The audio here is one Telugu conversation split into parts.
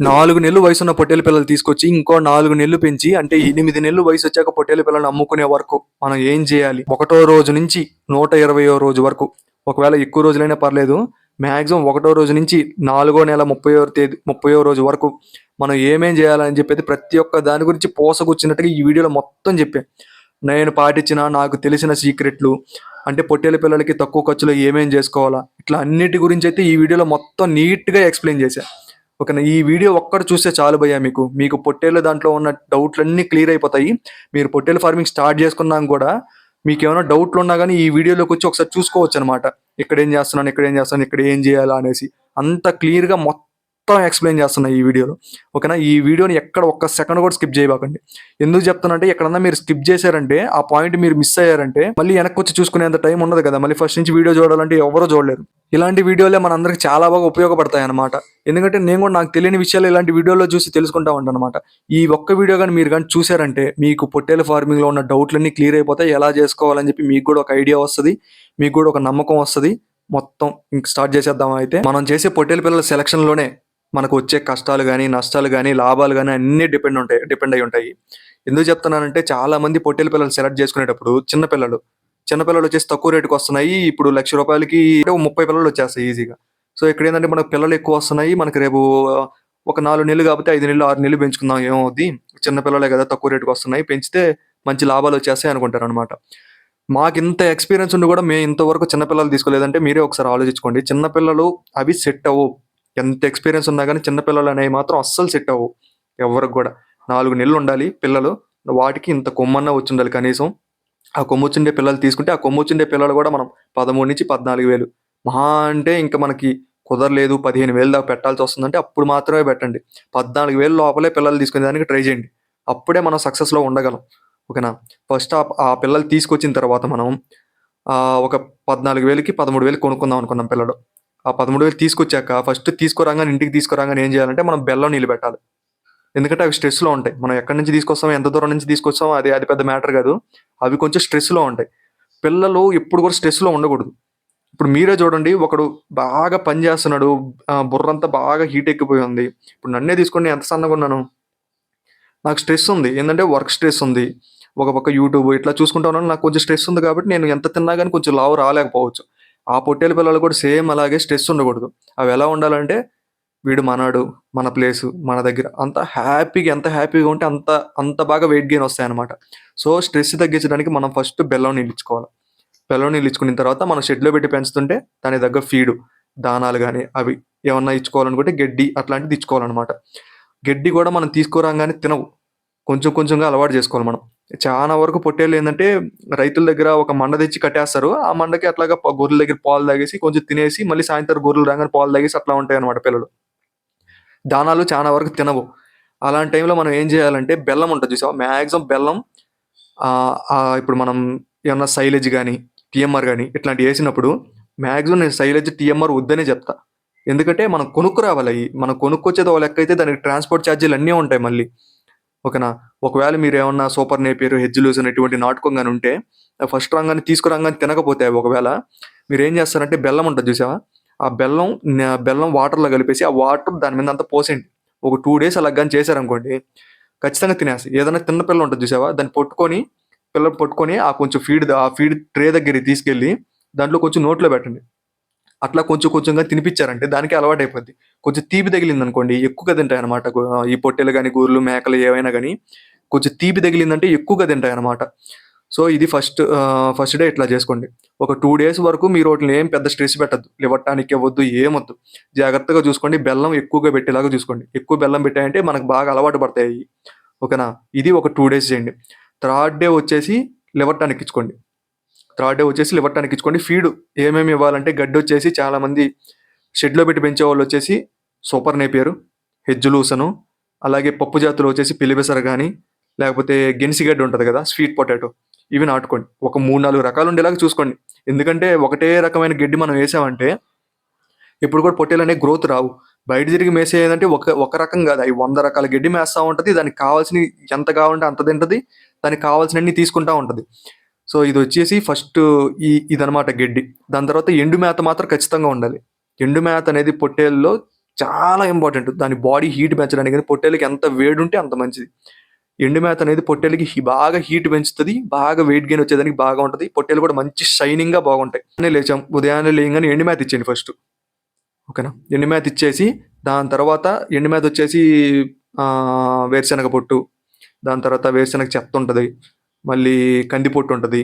4 నెలలు వయసున్న పొట్టేలు పిల్లలు తీసుకొచ్చి ఇంకో 4 నెలలు పెంచి అంటే 8 నెలలు వయసు వచ్చాక పొట్టేలు పిల్లల్ని అమ్ముకునే వరకు మనం ఏం చేయాలి? ఒకటో రోజు నుంచి 120వ రోజు వరకు, ఒకవేళ ఎక్కువ రోజులైనా పర్లేదు, మాక్సిమం ఒకటో రోజు నుంచి 4వ నెల 30వ రోజు వరకు మనం ఏమేం చేయాలని చెప్పేది ప్రతి ఒక్క దాని గురించి పోసగుచ్చినట్టుగా ఈ వీడియోలో మొత్తం చెప్పాను. నేను పాటించిన నాకు తెలిసిన సీక్రెట్లు, అంటే పొట్టేలు పిల్లలకి తక్కువ ఖర్చులో ఏమేం చేసుకోవాలా, ఇట్లా అన్నిటి గురించి అయితే ఈ వీడియోలో మొత్తం నీట్గా ఎక్స్ప్లెయిన్ చేశాను. ఓకేనా? ఈ వీడియో ఒక్కటి చూస్తే చాలు భయ్యా, మీకు పొట్టేలు దాంట్లో ఉన్న డౌట్లన్నీ క్లియర్ అయిపోతాయి. మీరు పొట్టేలు ఫార్మింగ్ స్టార్ట్ చేసుకున్నాక కూడా మీకు ఏమైనా డౌట్లు ఉన్నా కానీ ఈ వీడియోలోకి వచ్చి ఒకసారి చూసుకోవచ్చు అనమాట. ఇక్కడ ఏం చేస్తున్నాను, ఇక్కడ ఏం చేయాలా అనేసి అంత క్లియర్గా మొత్తం ఎక్స్ప్లెయిన్ చేస్తున్నా ఈ వీడియోలో. ఓకేనా? ఈ వీడియోని ఎక్కడ ఒక్క సెకండ్ కూడా స్కిప్ చేయబాకండి. ఎందుకు చెప్తానంటే ఎక్కడన్నా మీరు స్కిప్ చేశారంటే, ఆ పాయింట్ మీరు మిస్ అయ్యారంటే మళ్ళీ వెనక్కి వచ్చి చూసుకునేంత టైం ఉండదు కదా. మళ్ళీ ఫస్ట్ నుంచి వీడియో చూడాలంటే ఎవరో చూడలేరు. ఇలాంటి వీడియోలే మనందరికి చాలా బాగా ఉపయోగపడతాయి అనమాట. ఎందుకంటే నేను కూడా నాకు తెలియని విషయాలు ఇలాంటి వీడియోలో చూసి తెలుసుకుంటా ఉంటాను అనమాట. ఈ ఒక్క వీడియో కానీ మీరు కానీ చూసారంటే మీకు పొట్టేలు ఫార్మింగ్లో ఉన్న డౌట్లన్నీ క్లియర్ అయిపోతాయి. ఎలా చేసుకోవాలని చెప్పి మీకు కూడా ఒక ఐడియా వస్తుంది, మీకు కూడా ఒక నమ్మకం వస్తుంది. మొత్తం ఇంక స్టార్ట్ చేసేద్దాం. అయితే మనం చేసే పొట్టేలు పిల్లల సెలక్షన్లోనే మనకు వచ్చే కష్టాలు కానీ, నష్టాలు కానీ, లాభాలు కానీ అన్నీ డిపెండ్ అయి ఉంటాయి. ఎందుకు చెప్తున్నానంటే చాలా మంది పొట్టేలు పిల్లలు సెలెక్ట్ చేసుకునేటప్పుడు చిన్నపిల్లలు వచ్చేసి తక్కువ రేటుకి వస్తున్నాయి. ఇప్పుడు ₹1,00,000కి 30 పిల్లలు వచ్చేస్తాయి ఈజీగా. సో ఇక్కడ ఏంటంటే మనకు పిల్లలు ఎక్కువ వస్తున్నాయి. మనకి రేపు ఒక 4 నెలలు కాబట్టి 5 నెలలు 6 నెలలు పెంచుకుందాం, ఏమవుద్ది, చిన్న పిల్లలే కదా తక్కువ రేటుకి వస్తున్నాయి, పెంచితే మంచి లాభాలు వచ్చేస్తాయి అనుకుంటారు అనమాట. మాకు ఇంత ఎక్స్పీరియన్స్ ఉండి కూడా మేము ఇంతవరకు చిన్నపిల్లలు తీసుకోలేదంటే మీరే ఒకసారి ఆలోచించుకోండి. చిన్నపిల్లలు అవి సెట్ అవ్వవు. ఎంత ఎక్స్పీరియన్స్ ఉన్నా కానీ చిన్నపిల్లలు అనేవి మాత్రం అస్సలు సెట్ అవ్వవు ఎవరికి కూడా. 4 నెలలు ఉండాలి పిల్లలు, వాటికి ఇంత కొమ్మన్నా వచ్చి ఉండాలి కనీసం. ఆ కొమ్మొచ్చుండే పిల్లలు తీసుకుంటే ఆ కొమ్మొచ్చుండే పిల్లలు కూడా మనం 13 నుంచి 14,000, మహా అంటే ఇంకా మనకి కుదరలేదు 15,000 దాకా పెట్టాల్సి వస్తుందంటే అప్పుడు మాత్రమే పెట్టండి. 14,000 లోపలే పిల్లలు తీసుకునే దానికి ట్రై చేయండి. అప్పుడే మనం సక్సెస్లో ఉండగలం. ఓకేనా? ఫస్ట్ ఆ పిల్లలు తీసుకొచ్చిన తర్వాత మనం ఒక 14,000కి 13,000 కొనుక్కుందాం అనుకున్నాం పిల్లలు. ఆ 13,000 తీసుకొచ్చాక ఫస్ట్ ఇంటికి తీసుకురాగానే ఏం చేయాలంటే మనం బెల్లం నీళ్ళు పెట్టాలి. ఎందుకంటే అవి స్ట్రెస్లో ఉంటాయి. మనం ఎక్కడి నుంచి తీసుకొస్తాం, ఎంత దూరం నుంచి తీసుకొస్తాం, అది పెద్ద మ్యాటర్ కాదు. అవి కొంచెం స్ట్రెస్లో ఉంటాయి. పిల్లలు ఎప్పుడు కూడా స్ట్రెస్లో ఉండకూడదు. ఇప్పుడు మీరే చూడండి, ఒకడు బాగా పని చేస్తున్నాడు, బుర్రంతా బాగా హీట్ ఎక్కిపోయి ఉంది. ఇప్పుడు నన్నే తీసుకోండి, ఎంత సన్నగా ఉన్నాను, నాకు స్ట్రెస్ ఉంది. ఏంటంటే వర్క్ స్ట్రెస్ ఉంది, ఒక పక్క యూట్యూబ్ ఇట్లా చూసుకుంటా ఉన్నాను. నాకు కొంచెం స్ట్రెస్ ఉంది కాబట్టి నేను ఎంత తిన్నా కానీ కొంచెం లావు రాలేకపోవచ్చు. ఆ పొట్టేలు పిల్లలు కూడా సేమ్ అలాగే స్ట్రెస్ ఉండకూడదు. అవి ఎలా ఉండాలంటే వీడు మనడు, మన ప్లేసు, మన దగ్గర అంత హ్యాపీగా, ఎంత హ్యాపీగా ఉంటే అంత అంత బాగా వెయిట్ గెయిన్ వస్తాయన్నమాట. సో స్ట్రెస్ తగ్గించడానికి మనం ఫస్ట్ బెల్లం నీళ్ళు ఇచ్చుకోవాలి. బెల్లం నీళ్ళు ఇచ్చుకున్న తర్వాత మనం షెడ్లో పెట్టి పెంచుతుంటే దాని దగ్గర ఫీడు, దానాలు కానీ అవి ఏమన్నా ఇచ్చుకోవాలనుకుంటే గడ్డి అట్లాంటిది ఇచ్చుకోవాలన్నమాట. గడ్డి కూడా మనం తీసుకురాగానే తినవు, కొంచెం కొంచెంగా అలవాటు చేసుకోవాలి మనం. చాలా వరకు పొట్టేళ్ళు ఏంటంటే రైతుల దగ్గర ఒక మండ తెచ్చి కట్టేస్తారు. ఆ మండకి అట్లాగా గొర్రెల దగ్గర పాలు తాగేసి కొంచెం తినేసి మళ్ళీ సాయంత్రం గొర్రెలు రాగానే పాలు తాగేసి అట్లా ఉంటాయి అనమాట పిల్లలు. దానాలు చాలా వరకు తినవు. అలాంటి టైంలో మనం ఏం చేయాలంటే బెల్లం ఉంటుంది చూసావా, మ్యాక్సిమం బెల్లం ఇప్పుడు మనం ఏమన్నా సైలేజ్ కానీ టీఎంఆర్ కానీ ఇట్లాంటివి వేసినప్పుడు మ్యాక్సిమం నేను సైలేజ్ టీఎంఆర్ వద్దనే చెప్తా. ఎందుకంటే మనం కొనుక్కురావాలి. అవి మనం కొనుక్కొచ్చేది ఒక లెక్క అయితే దానికి ట్రాన్స్పోర్ట్ ఛార్జీలు అన్నీ ఉంటాయి మళ్ళీ. ఓకేనా? ఒకవేళ మీరు ఏమన్నా సూపర్ నేపియర్, హెజ్ లూజన్ ఇటువంటి నాటుకోగానే ఉంటే ఫస్ట్ రాగానే తీసుకురాగానే తినకపోతే ఒకవేళ మీరు ఏం చేస్తారంటే బెల్లం ఉంటుంది చూసావా, ఆ బెల్లం వాటర్లో కలిపేసి ఆ వాటర్ దాని మీద అంతా పోసేయండి. ఒక 2 days అలా కానీ చేశారనుకోండి ఖచ్చితంగా తినేస్తాయి. ఏదైనా తిన్న పిల్ల ఉంటుంది చూసావా, దాన్ని పట్టుకొని ఆ కొంచెం ఫీడ్ ట్రే దగ్గరికి తీసుకెళ్ళి దాంట్లో కొంచెం నోట్లో పెట్టండి. అట్లా కొంచెం కొంచెంగా తినిపించారంటే దానికి అలవాటు అయిపోద్ది. కొంచెం తీపి తగిలింది అనుకోండి ఎక్కువగా తింటాయి అనమాట. ఈ పొట్టెలు కానీ, గొర్రెలు, మేకలు ఏవైనా కానీ కొంచెం తీపి తగిలిందంటే ఎక్కువగా తింటాయి అనమాట. సో ఇది ఫస్ట్ డే ఇట్లా చేసుకోండి. ఒక 2 days వరకు మీరు వాటిని ఏం పెద్ద స్ట్రెస్ పెట్టద్దు, లివటానికి ఇవ్వద్దు, ఏమొద్దు. జాగ్రత్తగా చూసుకోండి, బెల్లం ఎక్కువగా పెట్టేలాగా చూసుకోండి. ఎక్కువ బెల్లం పెట్టాయంటే మనకు బాగా అలవాటు పడతాయి. ఓకేనా? ఇది ఒక 2 days చేయండి. థర్డ్ డే వచ్చేసి లివటానికి ఇచ్చుకోండి. ఫీడు ఏమేమి ఇవ్వాలంటే గడ్డి వచ్చేసి చాలామంది షెడ్లో పెట్టి పెంచే వాళ్ళు వచ్చేసి సూపర్ నేపియరు, హెజ్ లూసను, అలాగే పప్పు జాతులు వచ్చేసి పిల్లిబెసర కానీ లేకపోతే గెనిసిగడ్డి ఉంటుంది కదా, స్వీట్ పొటాటో, ఇవి నాటుకోండి. ఒక 3-4 రకాలు ఉండేలాగా చూసుకోండి. ఎందుకంటే ఒకటే రకమైన గడ్డి మనం వేసామంటే ఇప్పుడు కూడా పొట్టేలు అనే గ్రోత్ రావు. బయట తిరిగి మేసేదంటే ఒక రకం కాదు, అవి 100 రకాల గడ్డి మేస్తూ ఉంటుంది. దానికి కావాల్సిన ఎంత కావాలంటే అంత తింటుంది, దానికి కావాల్సినన్ని తీసుకుంటూ ఉంటుంది. సో ఇది వచ్చేసి ఫస్ట్ ఇదనమాట గడ్డి. దాని తర్వాత ఎండు మేత మాత్రం ఖచ్చితంగా ఉండాలి. ఎండు మేత అనేది పొట్టేల్లో చాలా ఇంపార్టెంట్. దాని బాడీ హీట్ పెంచడానికి గాని, పొట్టేలుకి ఎంత వేడుంటే అంత మంచిది. ఎండు మేత అనేది పొట్టేలుకి బాగా హీట్ పెంచుతది. బాగా వెయిట్ గెయిన్ వచ్చేదానికి బాగా ఉంటది. పొట్టేలు కూడా మంచి షైనింగ్‌గా బాగుంటాయి. లేచాం. ఉదయాన్నే లేయంగానే ఎండు మేత ఇచ్చేయండి ఫస్టు. ఓకేనా? ఎండు మేత ఇచ్చేసి, దాని తర్వాత ఎండు మేత వచ్చేసి వేరుశనగ పొట్టు, దాని తర్వాత వేరుశనగ చెత్త ఉంటది. మళ్ళీ కంది పొట్టు ఉంటది.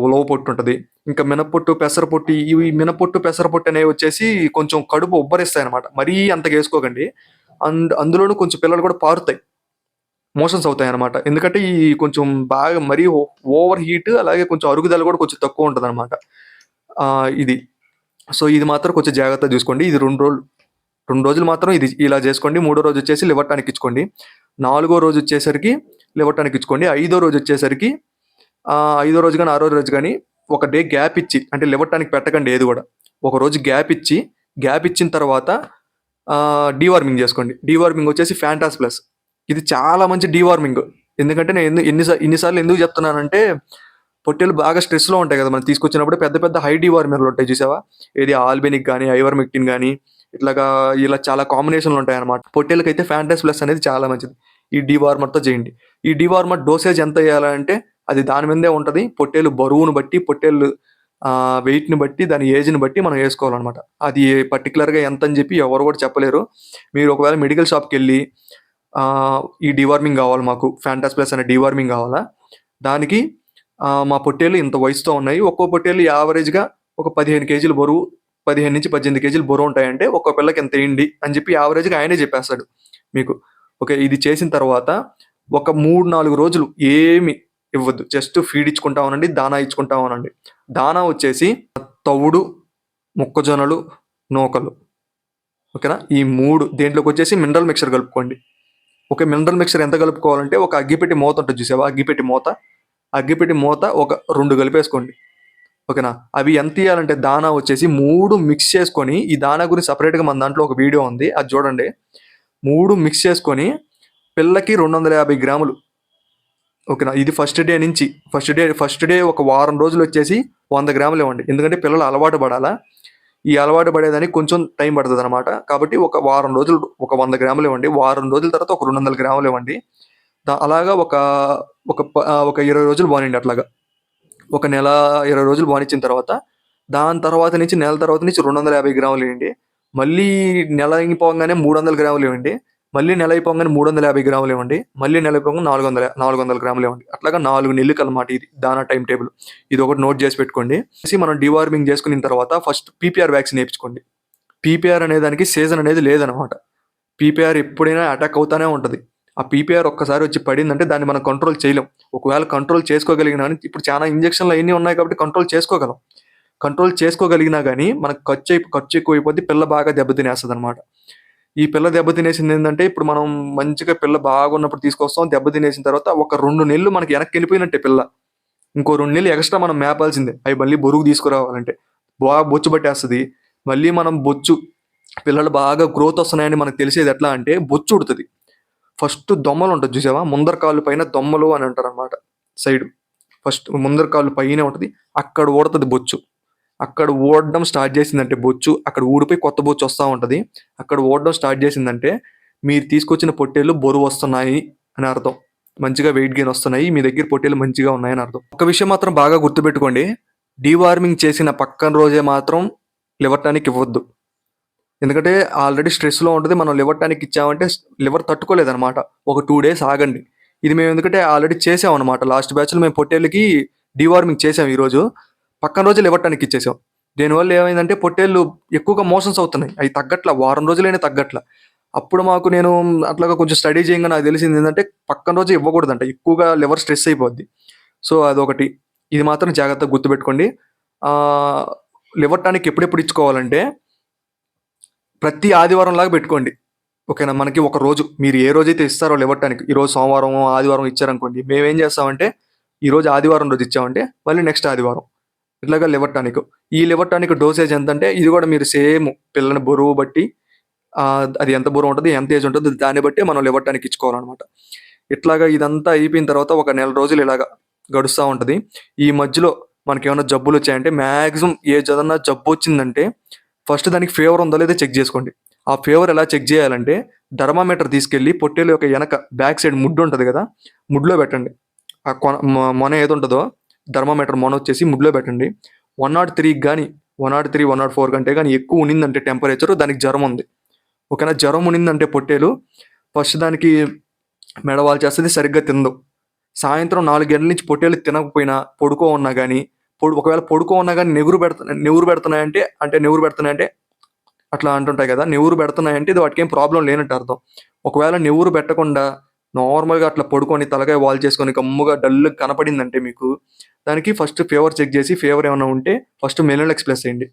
ఉలవ పొట్టు ఉంటది. ఇంకా మినపొట్టు, పెసరపొట్టు ఇవి మినపొట్టు, పెసరపొట్టు అనేవి వచ్చేసి కొంచెం కడుపు ఉబ్బరిస్తాయన్నమాట. మరీ అంతగా ఏసుకోకండి. అందులోనూ కొంచెం పిల్లలు కూడా పారుతాయి. మోషన్స్ అవుతాయన్నమాట. ఎందుకంటే ఈ కొంచెం బాగా మరీ ఓవర్ హీట్, అలాగే కొంచెం అరుగుదల కూడా కొంచెం తక్కువ ఉంటదన్నమాట. ఇది. సో, ఇది మాత్రం కొంచెం జాగ్రత్తగా చూసుకోండి. ఇది 2 రోజులు. 2 రోజులు మాత్రం ఇది ఇలా చేసుకోండి. మూడో రోజు వచ్చేసి లివర్ టానిక్ ఇచ్చుకోండి. నాలుగో రోజు వచ్చేసరికి లివర్ టానిక్ ఇచ్చుకోండి. ఐదో రోజు వచ్చేసరికి ఐదో రోజు గాని, ఆరో రోజు గాని ఒక డే గ్యాప్ ఇచ్చి, అంటే లివర్ టానిక్ పెట్టకండి ఏది కూడా. ఒక రోజు గ్యాప్ ఇచ్చిన తర్వాత డీవార్మింగ్ చేసుకోండి. డీవార్మింగ్ వచ్చేసి ఫ్యాంటాస్ ప్లస్. ఇది చాలా మంచి డీవార్మింగ్. ఎందుకంటే నేను ఇన్నిసార్లు ఎందుకు చెప్తున్నానంటే, పొట్టేలు బాగా స్ట్రెస్లో ఉంటాయి కదా, మనం తీసుకొచ్చినప్పుడు పెద్ద పెద్ద హై డీవార్మర్లు ఉంటాయి చూసావా, ఏది ఆల్బెనిక్ కానీ, ఐవర్మెక్టిన్ కానీ, ఇలా చాలా కాంబినేషన్లు ఉంటాయి అనమాట. పొట్టేలకి అయితే ఫ్యాంటాస్ ప్లస్ అనేది చాలా మంచిది. ఈ డీవార్మర్తో చేయండి. ఈ డీవార్మర్ డోసేజ్ ఎంత వేయాలంటే అది దాని మీదే ఉంటుంది. పొట్టేలు బరువును బట్టి, పొట్టేలు వెయిట్ని బట్టి, దాని ఏజ్ని బట్టి మనం వేసుకోవాలన్నమాట. అది పర్టికులర్గా ఎంత అని చెప్పి ఎవరు కూడా చెప్పలేరు. మీరు ఒకవేళ మెడికల్ షాప్కి వెళ్ళి ఈ డీవార్మింగ్ కావాలి, మాకు ఫ్యాంటాస్ ప్లస్ అనే డీవార్మింగ్ కావాలా, దానికి మా పొట్టేలు ఇంత వయసుతో ఉన్నాయి, ఒక్కో పొట్టేలు యావరేజ్గా ఒక 15 కేజీలు బరువు, 15 నుంచి 18 కేజీలు బరువు ఉంటాయంటే ఒక్కో పిల్లకి ఎంత వేయండి అని చెప్పి యావరేజ్గా ఆయనే చెప్పేస్తాడు మీకు. ఓకే, ఇది చేసిన తర్వాత ఒక 3-4 రోజులు ఏమి ఇవ్వద్దు, జస్ట్ ఫీడ్ ఇచ్చుకుంటా ఉనండి, దానా ఇచ్చుకుంటా ఉనండి. దానా వచ్చేసి తవుడు, మొక్కజొన్నలు, నూకలు. ఓకేనా? ఈ 3 దేంట్లోకి వచ్చేసి మినరల్ మిక్చర్ కలుపుకోండి. ఓకే, మినరల్ మిక్చర్ ఎంత కలుపుకోవాలంటే ఒక అగ్గిపెట్టి మూత ఉంటుంది చూసావా, అగ్గిపెట్టి మూత ఒక 2 కలిపేసుకోండి. ఓకేనా? అవి ఎంత ఇవ్వాలంటే దానా వచ్చేసి 3 మిక్స్ చేసుకొని, ఈ దానా గురించి సపరేట్గా మన దాంట్లో ఒక వీడియో ఉంది, అది చూడండి. 3 మిక్స్ చేసుకొని పిల్లకి 250 గ్రాములు. ఓకేనా? ఇది ఫస్ట్ డే ఒక వారం రోజులు వచ్చేసి 100 గ్రాములు ఇవ్వండి. ఎందుకంటే పిల్లలు అలవాటు పడాలా, ఈ అలవాటు పడేదానికి కొంచెం టైం పడుతుంది అనమాట. కాబట్టి ఒక వారం రోజులు ఒక 100 గ్రాములు ఇవ్వండి. వారం రోజుల తర్వాత ఒక 200 గ్రాములు ఇవ్వండి. అలాగా ఒక 20 రోజులు బాగుండి. అట్లాగా ఒక నెల 20 రోజులు బానిచ్చిన తర్వాత, దాని తర్వాత నుంచి నెల తర్వాత నుంచి 250 గ్రాములు ఇవ్వండి. మళ్ళీ నెల అయిపోగానే 300 గ్రాములు ఇవ్వండి. మళ్ళీ నెల అయిపోగానే 350 గ్రాములు ఇవ్వండి. మళ్ళీ నెల అయిపోగానే 400 గ్రాములు ఇవ్వండి. అట్లాగా 4 నెలలకు అన్నమాట ఇది దానా టైం టేబుల్. ఇది ఒకటి నోట్ చేసి పెట్టుకోండి. మనం డివార్మింగ్ చేసుకున్న తర్వాత ఫస్ట్ పీపీఆర్ వ్యాక్సిన్ వేయించుకోండి. పీపీఆర్ అనే దానికి సీజన్ అనేది లేదనమాట. పీపీఆర్ ఎప్పుడైనా అటాక్ అవుతానే ఉంటుంది. ఆ పీపీఆర్ ఒక్కసారి వచ్చి పడిందంటే దాన్ని మనం కంట్రోల్ చేయలేం. ఒకవేళ కంట్రోల్ చేసుకోగలిగినా, ఇప్పుడు చాలా ఇంజక్షన్లు అవన్నీ ఉన్నాయి కాబట్టి కంట్రోల్ చేసుకోగలిగినా కానీ మనకు ఖర్చు ఎక్కువ అయిపోద్ది, పిల్ల బాగా దెబ్బతినేస్తుంది అనమాట. ఈ పిల్ల దెబ్బతినేసింది ఏంటంటే, ఇప్పుడు మనం మంచిగా పిల్ల బాగున్నప్పుడు తీసుకొస్తాం, దెబ్బతినేసిన తర్వాత ఒక 2 నెలలు మనకి వెనక్కి వెళ్ళిపోయినట్టే పిల్ల. ఇంకో 2 నెలలు ఎక్స్ట్రా మనం మేపాల్సిందే, అవి మళ్ళీ బరువు తీసుకురావాలంటే. బాగా బొచ్చు పట్టేస్తుంది. మళ్ళీ మనం పిల్లలు బాగా గ్రోత్ వస్తున్నాయని మనకు తెలిసేది ఎట్లా అంటే, బొచ్చు ఉడుతుంది. ఫస్ట్ దొమ్మలు ఉంటుంది చూసావా, ముందర కాళ్ళు పైన దొమ్మలు అని అంటారు అనమాట. సైడ్ ఫస్ట్ ముందర కాళ్ళు పైన ఉంటుంది, అక్కడ ఊడుతుంది బొచ్చు. అక్కడ ఊడడం స్టార్ట్ చేసిందంటే బొచ్చు అక్కడ ఊడిపోయి కొత్త బొచ్చు వస్తూ ఉంటుంది. అక్కడ ఊడడం స్టార్ట్ చేసిందంటే మీరు తీసుకొచ్చిన పొట్టేళ్ళు బరువు వస్తున్నాయి అని అర్థం. మంచిగా వెయిట్ గెయిన్ వస్తున్నాయి, మీ దగ్గర పొట్టేళ్ళు మంచిగా ఉన్నాయని అర్థం. ఒక విషయం మాత్రం బాగా గుర్తుపెట్టుకోండి, డీవార్మింగ్ చేసిన పక్కన రోజే మాత్రం లివర్ టానిక్ ఇవ్వద్దు. ఎందుకంటే ఆల్రెడీ స్ట్రెస్లో ఉంటుంది. మనం లివర్ టానిక్ ఇచ్చామంటే లివర్ తట్టుకోలేదన్నమాట. ఒక 2 days ఆగండి. ఇది మేము ఎందుకంటే ఆల్రెడీ చేసామన్నమాట. లాస్ట్ బ్యాచ్లో మేము పొట్టేళ్ళకి డీవార్మింగ్ చేసాం. ఈరోజు పక్కన రోజు లివర్ టానిక్ ఇచ్చేసాం. దీనివల్ల ఏమైందంటే పొట్టేళ్ళు ఎక్కువగా మోషన్స్ అవుతున్నాయి. అవి తగ్గట్ల, వారం రోజులైనా తగ్గట్ల. అప్పుడు నేను అట్లాగా కొంచెం స్టడీ చేయంగా నాకు తెలిసింది ఏంటంటే, పక్కన రోజు ఇవ్వకూడదంట, ఎక్కువగా లివర్ స్ట్రెస్ అయిపోద్ది. సో అదొకటి, ఇది మాత్రం జాగ్రత్తగా గుర్తుపెట్టుకోండి. లివర్ టానిక్ ఎప్పుడెప్పుడు ఇచ్చుకోవాలంటే ప్రతి ఆదివారం లాగా పెట్టుకోండి. ఓకేనా? మనకి ఒక రోజు మీరు ఏ రోజైతే ఇస్తారో లివర్ టానిక్, ఈరోజు సోమవారం ఆదివారం ఇచ్చారనుకోండి, మేమేం చేస్తామంటే ఈరోజు ఆదివారం రోజు ఇచ్చామంటే మళ్ళీ నెక్స్ట్ ఆదివారం ఇట్లాగా లివర్ టానిక్. ఈ లివర్ టానిక్ డోసేజ్ ఎంత అంటే, ఇది కూడా మీరు సేమ్ పిల్లని బరువు బట్టి, అది ఎంత బరువు ఉంటుంది, ఎంత ఏజ్ ఉంటుంది, దాన్ని బట్టి మనం లివర్ టానిక్ ఇచ్చుకోవాలన్నమాట. ఇట్లాగా ఇదంతా అయిపోయిన తర్వాత ఒక నెల రోజులు ఇలాగా గడుస్తూ ఉంటుంది. ఈ మధ్యలో మనకి ఏమైనా జబ్బులు వచ్చాయంటే, మ్యాక్సిమం ఏదన్నా జబ్బు వచ్చిందంటే ఫస్ట్ దానికి ఫీవర్ ఉందో లేదో చెక్ చేసుకోండి. ఆ ఫీవర్ ఎలా చెక్ చేయాలంటే థర్మామీటర్ తీసుకెళ్ళి పొట్టేలు యొక్క వెనక బ్యాక్ సైడ్ ముడ్డు ఉంటుంది కదా, ముడ్లో పెట్టండి. ఆ మొన ఏది ఉంటుందో థర్మామీటర్ మొన వచ్చేసి ముడ్లో పెట్టండి. 103 కానీ 103, 104 కంటే కానీ ఎక్కువ ఉన్నిందంటే టెంపరేచర్ దానికి జ్వరం ఉంది. ఓకేనా, జ్వరం ఉన్నిందంటే పొట్టేలు ఫస్ట్ దానికి మెడవాల్ చేస్తుంది, సరిగ్గా తిందు. సాయంత్రం 4 గంటల నుంచి పొట్టేలు తినకపోయినా పడుకో ఉన్నా కానీ ఒకవేళ పడుకో ఉన్నా కానీ నెవురు పెడుతున్నాయంటే అట్లా అంటుంటాయి కదా, నెవురు పెడుతున్నాయంటే ఇది వాటికి ఏం ప్రాబ్లం లేనట్టు అర్థం. ఒకవేళ నెవురు పెట్టకుండా నార్మల్గా అట్లా పడుకొని తలకాయ వాల్ చేసుకొని గమ్ముగా డల్ కనపడిందంటే మీకు దానికి ఫస్ట్ ఫీవర్ చెక్ చేసి ఫీవర్ ఏమైనా ఉంటే ఫస్ట్ మెలోనెక్స్ ప్లస్ వేయండి.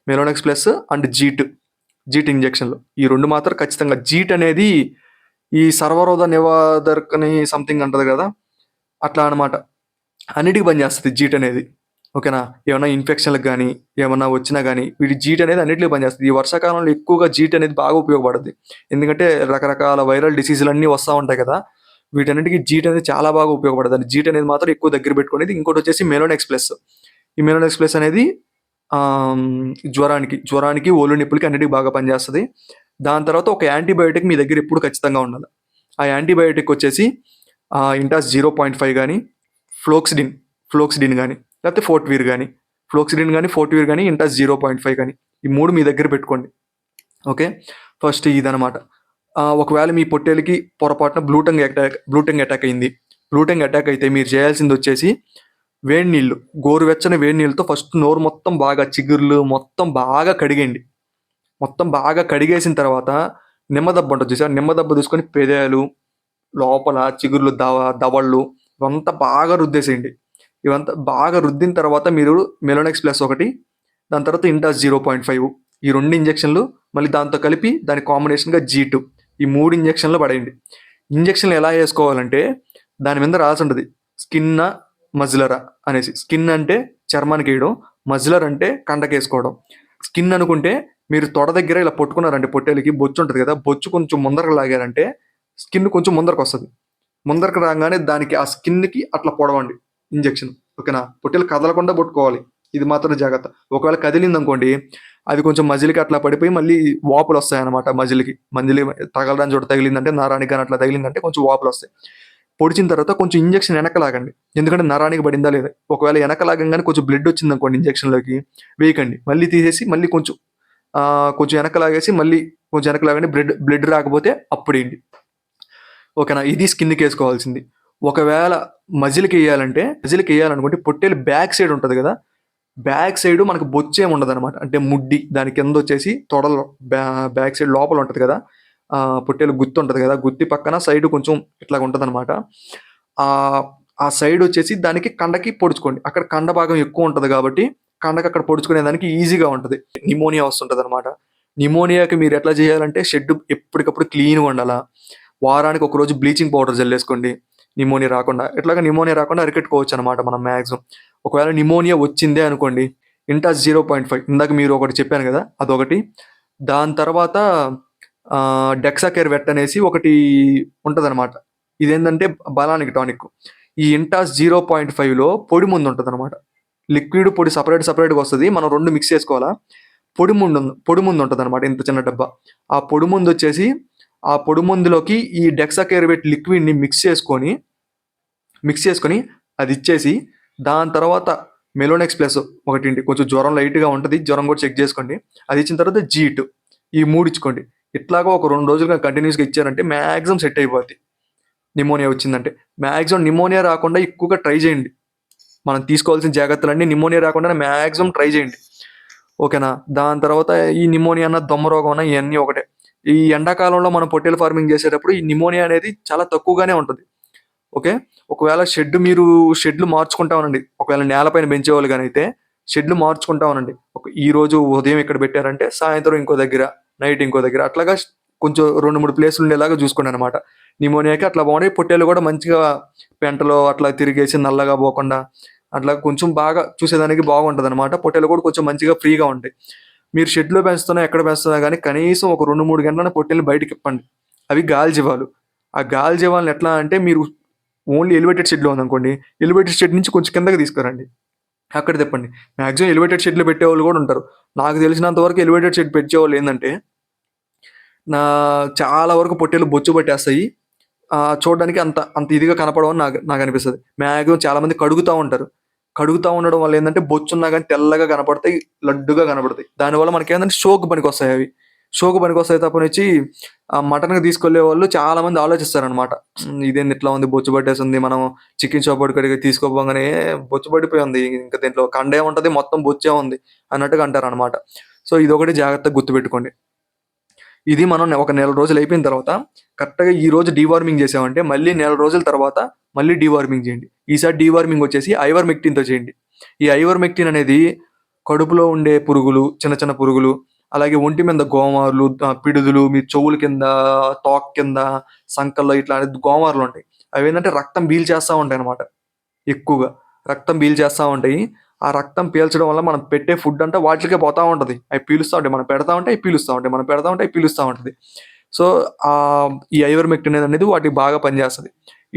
మెలోనెక్స్ ప్లస్ అండ్ జీట్ ఇంజెక్షన్లు ఈ రెండు మాత్రం ఖచ్చితంగా. జీట్ అనేది ఈ సర్వరోధ నివారకని సంథింగ్ అంటది కదా, అట్లా అనమాట. అన్నిటికీ పనిచేస్తుంది జీట్ అనేది. ఓకేనా, ఏమైనా ఇన్ఫెక్షన్లకు కానీ ఏమన్నా వచ్చినా కానీ వీటి జీట్ అనేది అన్నిటికీ పనిచేస్తుంది. ఈ వర్షాకాలంలో ఎక్కువగా జీట్ అనేది బాగా ఉపయోగపడుతుంది. ఎందుకంటే రకరకాల వైరల్ డిసీజులు అన్నీ వస్తూ ఉంటాయి కదా, వీటన్నిటికీ జీట్ అనేది చాలా బాగా ఉపయోగపడుతుంది. జీట్ అనేది మాత్రం ఎక్కువ దగ్గర పెట్టుకునేది. ఇంకోటి వచ్చేసి మెలోనెక్స్ ప్లస్. ఈ మెలోనెక్స్ ప్లస్ అనేది జ్వరానికి ఒళ్ళు నొప్పులకి అన్నిటికీ బాగా పనిచేస్తుంది. దాని తర్వాత ఒక యాంటీబయోటిక్ మీ దగ్గర ఎప్పుడు ఖచ్చితంగా ఉండాలి. ఆ యాంటీబయోటిక్ వచ్చేసి ఇంటాస్ 0.5 కానీ ఫ్లోక్సిడిన్ కానీ లేకపోతే ఫోర్ట్వీర్ కానీ ఇంటాస్ 0.5 కానీ ఈ 3 మీ దగ్గర పెట్టుకోండి. ఓకే, ఫస్ట్ ఇదనమాట. ఒకవేళ మీ పొట్టేలకి పొరపాటున బ్లూటంగ్ అటాక్ అయింది. బ్లూటంగ్ అటాక్ అయితే మీరు చేయాల్సింది వచ్చేసి వేడి నీళ్ళు, గోరువెచ్చని వేడి నీళ్ళతో ఫస్ట్ నోరు మొత్తం బాగా చిగుర్లు మొత్తం బాగా కడిగేయండి. మొత్తం బాగా కడిగేసిన తర్వాత నిమ్మదబ్బ ఉంటుంది చూసారు, నిమ్మదబ్బ తీసుకొని పెదాలు లోపల చిగుర్లు దవళ్ళు ఇవంతా బాగా రుద్దేసేయండి. ఇవంతా బాగా రుద్దిన తర్వాత మీరు మెలోనెక్స్ ప్లస్ ఒకటి, దాని తర్వాత ఇంటాస్ 0.5 ఈ 2 ఇంజెక్షన్లు మళ్ళీ దాంతో కలిపి దాని కాంబినేషన్గా G2 ఈ 3 ఇంజెక్షన్లు పడేయండి. ఇంజెక్షన్లు ఎలా వేసుకోవాలంటే దాని మీద రాసి ఉంటుంది స్కిన్నా మజిలరా అనేసి. స్కిన్ అంటే చర్మానికి వేయడం, మజిలర్ అంటే కండకి వేసుకోవడం. స్కిన్ అనుకుంటే మీరు తొడ దగ్గర ఇలా పట్టుకున్నారంటే పొట్టేలకి బొచ్చు ఉంటుంది కదా, బొచ్చు కొంచెం ముందరకు లాగారంటే స్కిన్ కొంచెం ముందరకు వస్తుంది. ముందరకు రాగానే దానికి ఆ స్కిన్కి అట్లా పొడవండి ఇంజెక్షన్. ఓకేనా, పొట్టేలు కదలకుండా పట్టుకోవాలి, ఇది మాత్రం జాగ్రత్త. ఒకవేళ కదిలింది అనుకోండి అది కొంచెం మజిలికి అట్లా పడిపోయి మళ్ళీ వాపులు వస్తాయి అనమాట. మజిలి తగలడానికి చోట తగిలిందంటే నరానికి కానీ అట్లా తగిలిందంటే కొంచెం వాపులు వస్తాయి. పొడిచిన తర్వాత కొంచెం ఇంజెక్షన్ వెనక లాగండి, ఎందుకంటే నరానికి పడిందా లేదా. ఒకవేళ వెనక లాగంగానే కొంచెం బ్లడ్ వచ్చింది అనుకోండి ఇంజెక్షన్లోకి వేయకండి, మళ్ళీ తీసేసి మళ్ళీ కొంచెం వెనక లాగేసి మళ్ళీ కొంచెం వెనక లాగండి. బ్లడ్ రాకపోతే అప్పుడు ఏంటి. ఓకేనా, ఇది స్కిన్కి వేసుకోవాల్సింది. ఒకవేళ మజిల్కి వేయాలనుకుంటే పొట్టేలు బ్యాక్ సైడ్ ఉంటుంది కదా, బ్యాక్ సైడ్ మనకు బొచ్చేం ఉండదు అనమాట. అంటే ముడ్డి దాని కింద వచ్చేసి తొడలో బ్యాక్ సైడ్ లోపల ఉంటుంది కదా, పొట్టేలు గుత్తి ఉంటుంది కదా, గుత్తి పక్కన సైడ్ కొంచెం ఇట్లా ఉంటుంది అనమాట. ఆ సైడ్ వచ్చేసి దానికి కండకి పొడుచుకోండి. అక్కడ కండ భాగం ఎక్కువ ఉంటుంది కాబట్టి కండకి అక్కడ పొడుచుకునే దానికి ఈజీగా ఉంటుంది. నిమోనియా వస్తుంటుంది అనమాట. నిమోనియాకి మీరు ఎట్లా చేయాలంటే షెడ్ ఎప్పటికప్పుడు క్లీన్గా ఉండాలా. వారానికి ఒక రోజు బ్లీచింగ్ పౌడర్ జల్లేసుకోండి, నిమోనియా రాకుండా అరికెట్టుకోవచ్చు అనమాట మనం మ్యాక్సిమం. ఒకవేళ నిమోనియా వచ్చిందే అనుకోండి ఇంటాస్ 0.5 ఇందాక మీరు ఒకటి చెప్పాను కదా అదొకటి. దాని తర్వాత డెక్సాకేర్ వెట్ అనేసి ఒకటి ఉంటుంది అనమాట. ఇదేంటంటే బలానికి టానిక్. ఈ ఇంటాస్ 0.5లో పొడి ముందు ఉంటుంది అనమాట. లిక్విడ్ పొడి సపరేట్గా వస్తుంది, మనం 2 మిక్స్ చేసుకోవాలా. పొడి ముందు ఉంటుంది అనమాట, ఇంత చిన్న డబ్బా. ఆ పొడి ముందు వచ్చేసి ఆ పొడి మందులోకి ఈ డెక్సాకేర్ వెట్ లిక్విడ్ని మిక్స్ చేసుకొని అది ఇచ్చేసి దాని తర్వాత మెలోనెక్స్ ప్లస్ ఒకటి కొంచెం జ్వరం లైట్గా ఉంటుంది, జ్వరం కూడా చెక్ చేసుకోండి. అది ఇచ్చిన తర్వాత G2 ఈ 3 ఇచ్చుకోండి. ఇట్లాగా ఒక 2 రోజులుగా కంటిన్యూస్గా ఇచ్చారంటే మ్యాక్సిమం సెట్ అయిపోద్ది. నిమోనియా వచ్చిందంటే మ్యాక్సిమం నిమోనియా రాకుండా ఎక్కువగా ట్రై చేయండి. మనం తీసుకోవాల్సిన జాగ్రత్తలన్నీ నిమోనియా రాకుండా మ్యాక్సిమం ట్రై చేయండి. ఓకేనా, దాని తర్వాత ఈ నిమోనియా అన్న దమ్మ రోగం అన్న ఇవన్నీ ఒకటే. ఈ ఎండాకాలంలో మనం పొట్టేలు ఫార్మింగ్ చేసేటప్పుడు ఈ నిమోనియా అనేది చాలా తక్కువగానే ఉంటుంది. ఓకే, ఒకవేళ షెడ్లు మార్చుకుంటా ఉండండి. ఒకవేళ నేలపైన పెంచేవాళ్ళు కానీ అయితే షెడ్లు మార్చుకుంటా ఉండండి. ఈ రోజు ఉదయం ఇక్కడ పెట్టారంటే సాయంత్రం ఇంకో దగ్గర, నైట్ ఇంకో దగ్గర, అట్లాగా కొంచెం 2-3 ప్లేసులు ఉండేలాగా చూసుకోండి అనమాట. నిమోనియాకి అట్లా బాగుంటాయి. పొట్టేలు కూడా మంచిగా పెంటలో అట్లా తిరిగేసి నల్లగా పోకుండా అట్లా కొంచెం బాగా చూసేదానికి బాగుంటుంది అనమాట. పొట్టేలు కూడా కొంచెం మంచిగా ఫ్రీగా ఉంటాయి. మీరు షెడ్లో ఎక్కడ పెంచుతున్నా కానీ కనీసం ఒక 2-3 గంటల పొట్టేలు బయటకి ఇప్పండి. అవి గాలి జీవాలు. ఆ గాలి జీవాలను ఎట్లా అంటే మీరు ఓన్లీ ఎలివేటెడ్ షెడ్లో ఉందనుకోండి, ఎలివేటెడ్ షెడ్ నుంచి కొంచెం కిందకి తీసుకురండి, అక్కడ తిప్పండి. మ్యాక్సిమం ఎలివేటెడ్ షెడ్లో పెట్టేవాళ్ళు కూడా ఉంటారు. నాకు తెలిసినంత వరకు ఎలివేటెడ్ షెడ్ పెట్టేవాళ్ళు ఏంటంటే నా చాలా వరకు పొట్టేలు బొచ్చు పట్టేస్తాయి. చూడడానికి అంత అంత ఇదిగా కనపడవని నాకనిపిస్తది. మాక్సిమం చాలా మంది కడుగుతా ఉంటారు. కడుగుతా ఉండడం వల్ల ఏందంటే బొచ్చున్నా గాని తెల్లగా కనపడతాయి, లడ్డుగా కనపడతాయి. దానివల్ల మనకేందంటే షోకి పనికొస్తాయి అవి. షోకి పనికొస్తాయి తప్పనిచ్చి మటన్‌కి తీసుకెళ్ళేవాళ్ళు చాలా మంది ఆలోచిస్తారనమాట. ఇదేంది ఇట్లా ఉంది బొచ్చు పట్టేసుంది. మనం చికెన్ షాప్ కాడికి తీసుకోపోగానే బొచ్చు పడిపోయి ఉంది. ఇంక దీంట్లో కండేముంటది మొత్తం బొచ్చే ఉంది అన్నట్టుగా అంటారనమాట. సో, ఇదొకటి జాగ్రత్తగా గుర్తుపెట్టుకోండి. ఇది మనం ఒక నెల రోజులు అయిపోయిన తర్వాత కరెక్ట్‌గా ఈ రోజు డీవార్మింగ్ చేసామంటే మళ్ళీ నెల రోజుల తర్వాత మళ్ళీ డీవార్మింగ్ చేయండి. ఈసారి డీవార్మింగ్ వచ్చేసి ఐవర్మెక్టిన్‌తో చేయండి. ఈ ఐవర్మెక్టిన్ అనేది కడుపులో ఉండే పురుగులు, చిన్న చిన్న పురుగులు, అలాగే ఒంటి మీద గోమార్లు, పిడుదులు, మీ చెవుల కింద, తోక కింద, సంకల్లో ఇట్లా గోమార్లుంటాయి. అవేంటంటే రక్తం పీల్చేస్తా ఉంటాయన్నమాట ఎక్కువగా. రక్తం పీల్చేస్తా ఉంటాయి. ఆ రక్తం పీల్చడం వల్ల మనం పెట్టే ఫుడ్ అంతా వాటిలకే పోతా ఉంటది. అవి పీలుస్తా ఉంటాయి. మనం పెడతా ఉంటే అవి పీలుస్తా ఉంటాయి. మనం పెడతా ఉంటే అవి పీలుస్తా ఉంటది. సో, ఈ ఐవర్మెక్టిన్ అనేది వాటికి బాగా పనిచేస్తది.